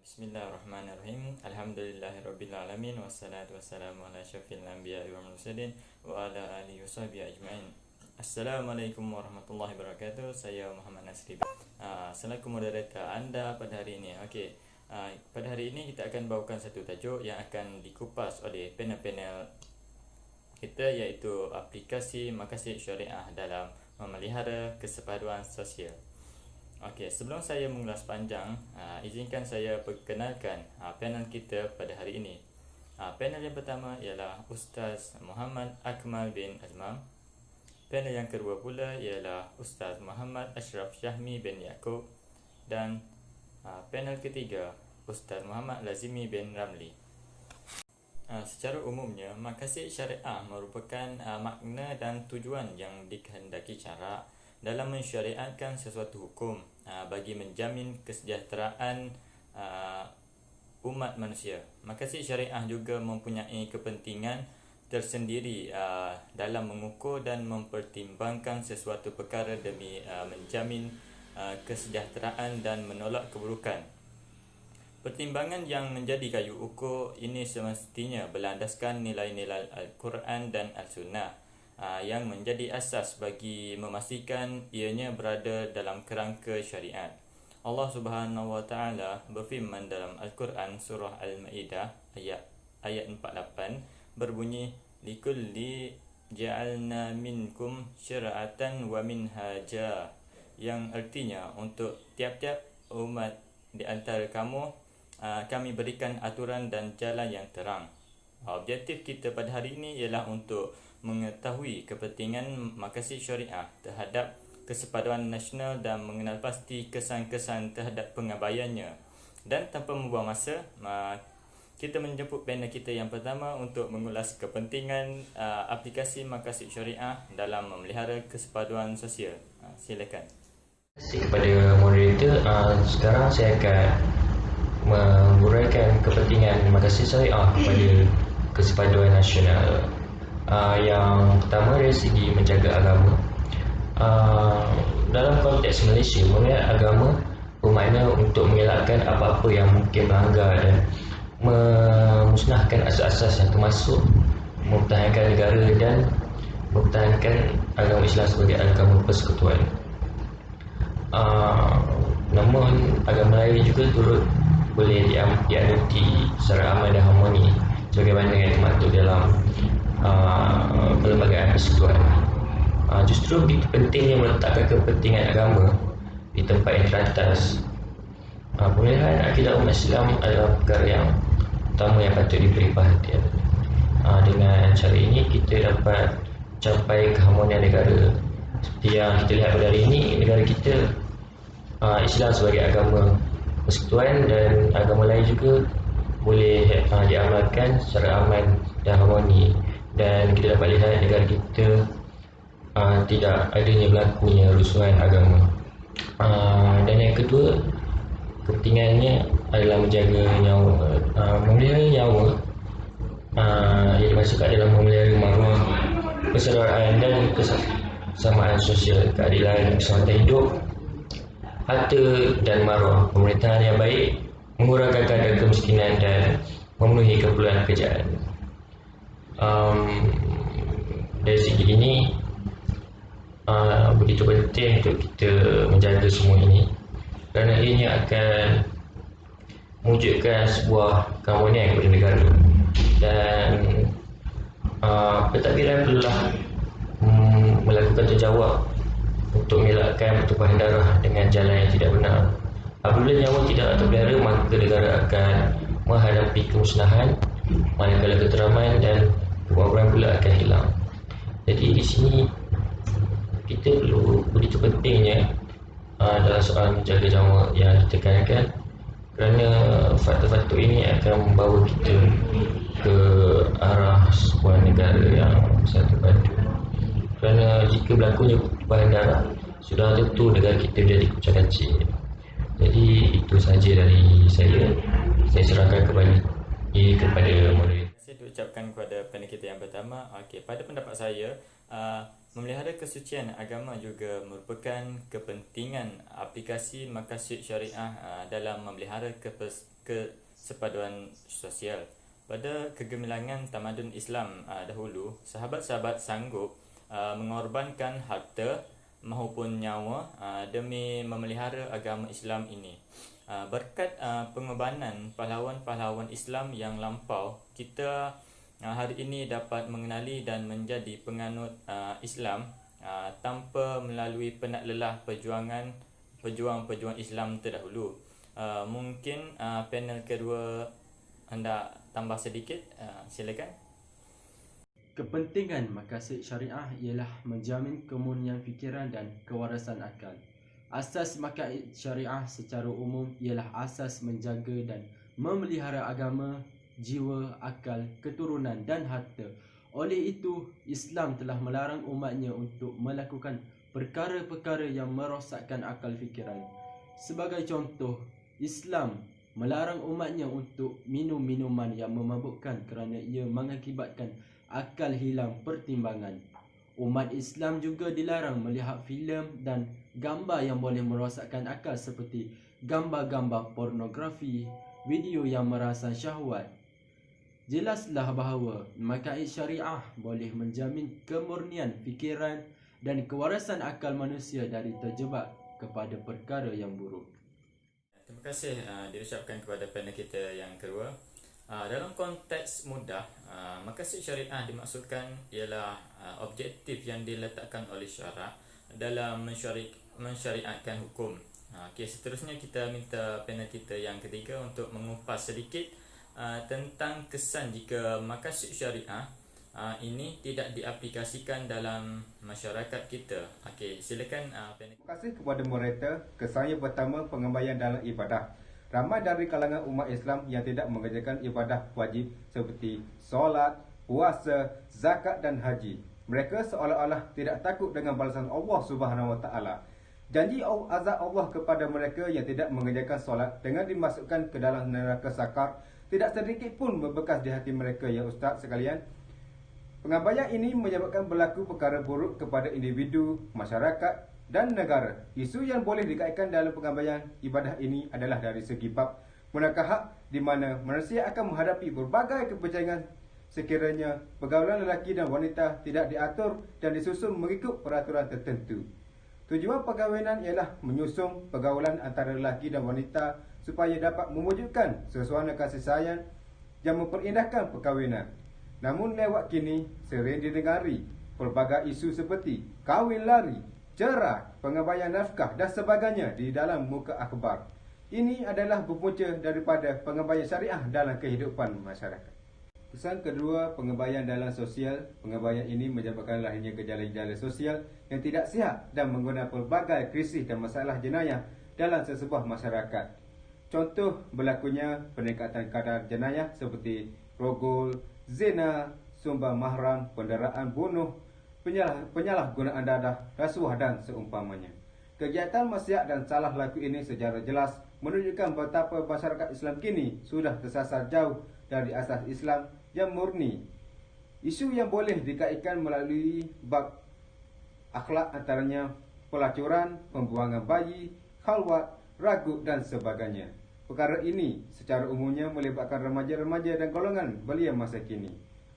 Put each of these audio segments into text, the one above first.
Bismillahirrahmanirrahim. Alhamdulillahirrabbilalamin. Wassalatu wassalamu ala syafil anbiya'i wal mursalin wa ala alihi washabihi ajma'in. Assalamualaikum warahmatullahi wabarakatuh. Saya Muhammad Nasri selaku moderator anda pada hari ini. Pada hari ini kita akan bawakan satu tajuk yang akan dikupas oleh panel-panel kita, iaitu aplikasi maqasid syariah dalam memelihara kesepaduan sosial. Sebelum saya mengulas panjang, izinkan saya perkenalkan panel kita pada hari ini. Panel yang pertama ialah Ustaz Muhammad Akmal bin Azmam. Panel yang kedua pula ialah Ustaz Muhammad Ashraf Syahmi bin Yaakob. Dan panel ketiga Ustaz Muhammad Lazimi bin Ramli. Secara umumnya, maqasid syariah merupakan makna dan tujuan yang dikehendaki syarak dalam mensyariatkan sesuatu hukum bagi menjamin kesejahteraan umat manusia. Maqasid syariah juga mempunyai kepentingan tersendiri dalam mengukur dan mempertimbangkan sesuatu perkara demi menjamin kesejahteraan dan menolak keburukan. Pertimbangan yang menjadi kayu ukur ini semestinya berlandaskan nilai-nilai Al-Quran dan Al-Sunnah yang menjadi asas bagi memastikan ianya berada dalam kerangka syariat. Allah Subhanahu wa taala berfirman dalam Al-Quran surah Al-Maidah ayat 48 berbunyi, likulli ja'alna minkum syir'atan wa minhaja, yang artinya untuk tiap-tiap umat di antara kamu kami berikan aturan dan jalan yang terang. Objektif kita pada hari ini ialah untuk mengetahui kepentingan maqasid syariah terhadap kesepaduan nasional dan mengenal pasti kesan-kesan terhadap pengabaiannya. Dan tanpa membuang masa, kita menjemput panel kita yang pertama untuk mengulas kepentingan aplikasi maqasid syariah dalam memelihara kesepaduan sosial. Silakan. Terima kasih kepada moderator. Sekarang saya akan menguraikan kepentingan maqasid syariah kepada kesepaduan nasional. Yang pertama dari segi menjaga agama. Dalam konteks Malaysia, memelihara agama bermakna untuk mengelakkan apa-apa yang mungkin melanggar dan memusnahkan asas-asas yang termasuk mempertahankan negara dan mempertahankan agama Islam sebagai agama persekutuan. Namun agama lain juga turut boleh dianuti secara aman dan harmoni sebagaimana yang termaktub dalam perlembagaan persekutuan. Justru begitu pentingnya meletakkan kepentingan agama di tempat yang teratas. Pemeliharaan akidah umat Islam adalah perkara yang utama yang patut diberi perhatian. Dengan cara ini kita dapat capai keharmonian negara. Seperti yang kita lihat pada hari ini, negara kita Islam sebagai agama persekutuan dan agama lain juga boleh diamalkan secara aman dan harmoni. Dan kita dapat lihat negara kita tidak adanya berlakunya rusuhan agama. Dan yang kedua, kepentingannya adalah menjaga nyawa, memelihara nyawa yang dimasukkan dalam memelihara maruah persaudaraan dan kesamaan sosial, keadilan, keselamatan hidup, harta dan maruah, pemerintahan yang baik, mengurangkan kadar kemiskinan dan memenuhi keperluan pekerjaan. Dari segi ini begitu penting untuk kita menjaga semua ini kerana ianya akan mewujudkan sebuah keharmonian kepada negara. Dan pentadbiran perlulah melakukan tanggungjawab untuk mengelakkan pertumpahan darah dengan jalan yang tidak benar. Apabila nyawa tidak terpelihara, maka negara akan menghadapi kemusnahan, manakala keteraman dan kemakmuran pula akan hilang. Jadi di sini kita perlu begitu pentingnya dalam soal menjaga nyawa yang ditekankan, kerana faktor-faktor ini akan membawa kita ke arah sebuah negara yang bersatu padu. Kerana jika berlakunya pertumpahan darah, sudah tentu negara kita menjadi kucak-kacir. Jadi itu sahaja dari saya. Saya serahkan kembali kepada moderator. Saya ucapkan kepada panel kita yang pertama. Pada pendapat saya, memelihara kesucian agama juga merupakan kepentingan aplikasi maqasid syariah dalam memelihara kesepaduan sosial. Pada kegemilangan tamadun Islam dahulu, sahabat-sahabat sanggup mengorbankan harta maupun nyawa demi memelihara agama Islam ini. Berkat pengorbanan pahlawan-pahlawan Islam yang lampau, kita hari ini dapat mengenali dan menjadi penganut Islam tanpa melalui penat lelah pejuang-pejuang Islam terdahulu. Mungkin panel kedua anda tambah sedikit, silakan. Kepentingan maqasid syariah ialah menjamin kemurnian fikiran dan kewarasan akal. Asas maqasid syariah secara umum ialah asas menjaga dan memelihara agama, jiwa, akal, keturunan dan harta. Oleh itu, Islam telah melarang umatnya untuk melakukan perkara-perkara yang merosakkan akal fikiran. Sebagai contoh, Islam melarang umatnya untuk minum minuman yang memabukkan kerana ia mengakibatkan akal hilang pertimbangan. Umat Islam juga dilarang melihat filem dan gambar yang boleh merosakkan akal seperti gambar-gambar pornografi, video yang merasa syahwat. Jelaslah bahawa maqasid syariah boleh menjamin kemurnian fikiran dan kewarasan akal manusia dari terjebak kepada perkara yang buruk. Terima kasih diucapkan kepada panel kita yang kedua. Dalam konteks mudah, maqasid syariah dimaksudkan ialah objektif yang diletakkan oleh syarak dalam mensyariatkan hukum. Seterusnya kita minta panel kita yang ketiga untuk mengupas sedikit tentang kesan jika maqasid syariah ini tidak diaplikasikan dalam masyarakat kita. Silakan panel. Terima kasih kepada moderator. Kesan yang pertama, pengabaian dalam ibadah. Ramai dari kalangan umat Islam yang tidak mengerjakan ibadah wajib seperti solat, puasa, zakat dan haji. Mereka seolah-olah tidak takut dengan balasan Allah Subhanahu Wa Taala. Janji azab Allah kepada mereka yang tidak mengerjakan solat dengan dimasukkan ke dalam neraka sakar tidak sedikit pun membekas di hati mereka, ya Ustaz sekalian. Pengabaian ini menyebabkan berlaku perkara buruk kepada individu, masyarakat dan negara. Isu yang boleh dikaitkan dalam pengabaian ibadah ini adalah dari segi bab munakahat, di mana manusia akan menghadapi berbagai kepercayaan sekiranya pergaulan lelaki dan wanita tidak diatur dan disusun mengikut peraturan tertentu. Tujuan perkahwinan ialah menyusun pergaulan antara lelaki dan wanita supaya dapat mewujudkan suasana kasih sayang yang memperindahkan perkahwinan. Namun lewat kini sering didengari pelbagai isu seperti kahwin lari, cerai, pengabaian nafkah dan sebagainya di dalam muka akhbar. Ini adalah berpunca daripada pengabaian syariah dalam kehidupan masyarakat. Kesan kedua, pengabaian dalam sosial. Pengabaian ini menyebabkan lahirnya gejala-gejala sosial yang tidak sihat dan menggunakan pelbagai krisis dan masalah jenayah dalam sesebuah masyarakat. Contoh berlakunya peningkatan kadar jenayah seperti rogol, zina, sumbang mahram, penderaan bunuh, penyalahgunaan dadah, rasuah dan seumpamanya. Kegiatan maksiat dan salah laku ini secara jelas menunjukkan betapa masyarakat Islam kini sudah tersasar jauh dari asas Islam yang murni. Isu yang boleh dikaitkan melalui bab akhlak antaranya pelacuran, pembuangan bayi, khalwat, ragut dan sebagainya. Perkara ini secara umumnya melibatkan remaja-remaja dan golongan belia masa kini.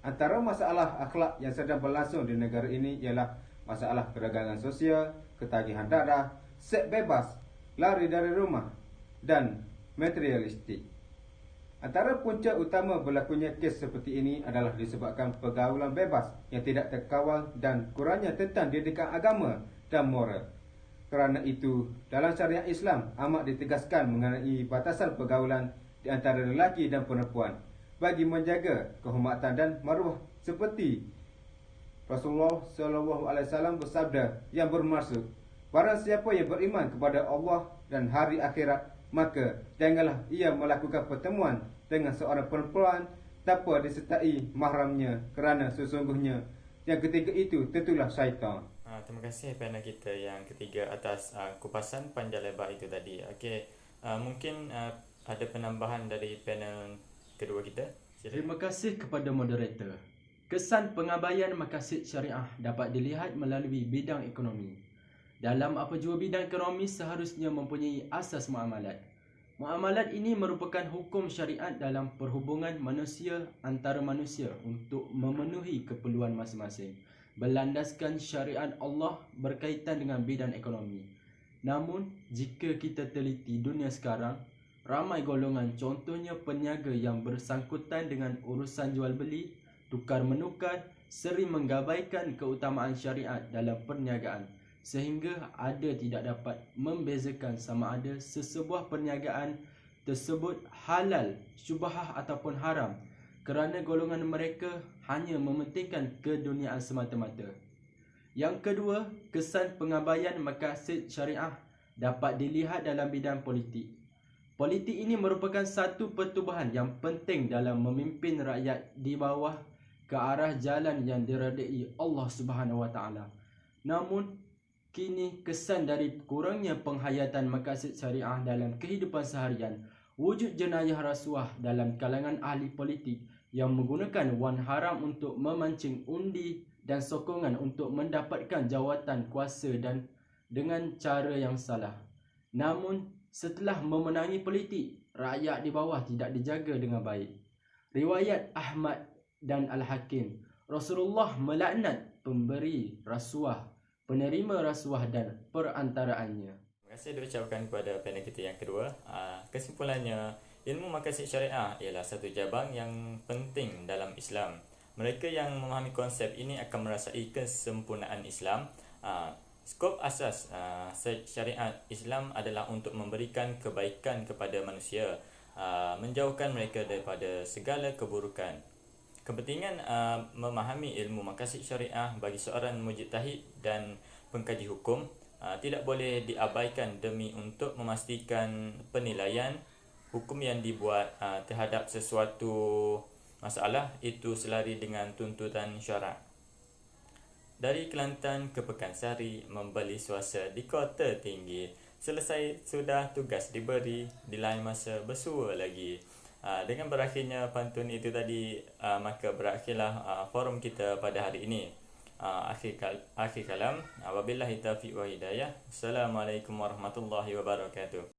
Antara masalah akhlak yang sedang berlangsung di negara ini ialah masalah keragaman sosial, ketagihan darah, seks bebas, lari dari rumah dan materialistik. Antara punca utama berlakunya kes seperti ini adalah disebabkan pergaulan bebas yang tidak terkawal dan kurangnya tentang didikan agama dan moral. Kerana itu, dalam syariat Islam amat ditegaskan mengenai batasan pergaulan di antara lelaki dan perempuan bagi menjaga kehormatan dan maruah, seperti Rasulullah SAW bersabda yang bermaksud, barang siapa yang beriman kepada Allah dan hari akhirat, maka janganlah ia melakukan pertemuan dengan seorang perempuan tanpa disertai mahramnya, kerana sesungguhnya yang ketiga itu tentulah syaitan. Terima kasih panel kita yang ketiga atas kupasan panjang lebar itu tadi. Mungkin ada penambahan dari panel kedua kita. Silakan. Terima kasih kepada moderator. Kesan pengabaian maqasid syariah dapat dilihat melalui bidang ekonomi. Dalam apa jua bidang ekonomi seharusnya mempunyai asas muamalat. Muamalat ini merupakan hukum syariat dalam perhubungan manusia antara manusia untuk memenuhi keperluan masing-masing, berlandaskan syariat Allah berkaitan dengan bidang ekonomi. Namun, jika kita teliti dunia sekarang, ramai golongan, contohnya peniaga yang bersangkutan dengan urusan jual beli, tukar menukar, sering menggabaikan keutamaan syariat dalam perniagaan, sehingga ada tidak dapat membezakan sama ada sesebuah perniagaan tersebut halal, syubhah ataupun haram, kerana golongan mereka hanya mementingkan keduniaan semata-mata. Yang kedua, kesan pengabaian maqasid syariah dapat dilihat dalam bidang politik. Politik ini merupakan satu pertubuhan yang penting dalam memimpin rakyat di bawah ke arah jalan yang diredai Allah Subhanahu Wa Taala. Namun, kini kesan dari kurangnya penghayatan maqasid syariah dalam kehidupan seharian, wujud jenayah rasuah dalam kalangan ahli politik yang menggunakan wang haram untuk memancing undi dan sokongan untuk mendapatkan jawatan kuasa dan dengan cara yang salah. Namun, setelah memenangi politik, rakyat di bawah tidak dijaga dengan baik. Riwayat Ahmad dan Al-Hakim, Rasulullah melaknat pemberi rasuah, penerima rasuah dan perantaraannya. Terima kasih diucapkan kepada panel kita yang kedua. Kesimpulannya, ilmu maqasid syariah ialah satu cabang yang penting dalam Islam. Mereka yang memahami konsep ini akan merasai kesempurnaan Islam. Skop asas syariat Islam adalah untuk memberikan kebaikan kepada manusia, menjauhkan mereka daripada segala keburukan. Kepentingan memahami ilmu maqasid syariah bagi seorang mujtahid dan pengkaji hukum tidak boleh diabaikan demi untuk memastikan penilaian hukum yang dibuat terhadap sesuatu masalah itu selari dengan tuntutan syarak. Dari Kelantan ke Pekansari membeli swasta di Kota Tinggi. Selesai sudah tugas diberi, di lain masa bersua lagi. Dengan berakhirnya pantun itu tadi, maka berakhirlah forum kita pada hari ini. Akhir kalam, wabillahi taufiq wa hidayah. Assalamualaikum warahmatullahi wabarakatuh.